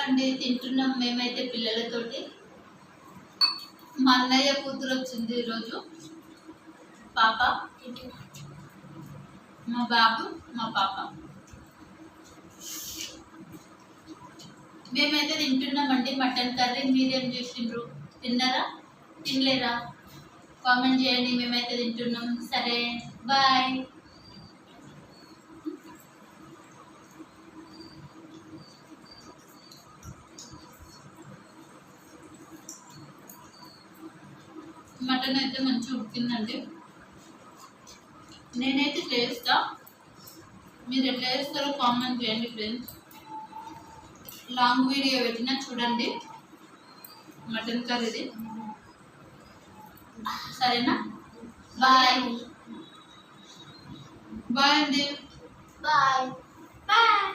అండి, తింటున్నాం మేమైతే పిల్లలతోటి. మా అన్నయ్య కూతురు వచ్చింది ఈరోజు, పాప, మా బాబు, మా పాప. మేమైతే తింటున్నామండి మటన్ కర్రీ. మీరేం చేసిండ్రు? తిన్నారా, తినలేరా? కామెంట్ చేయండి. మేమైతే తింటున్నాం. సరే, బాయ్. మటన్ అయితే మంచిగా ఉడికిందండి. నేనైతే చేస్తా, మీరు ఎట్లా చేస్తారో కామెంట్ చేయండి ఫ్రెండ్స్. లాంగ్ వీడియో పెట్టినా చూడండి మటన్ కర్రీది. సరేనా? బాయ్ బాయ్ అండి. Bye bye.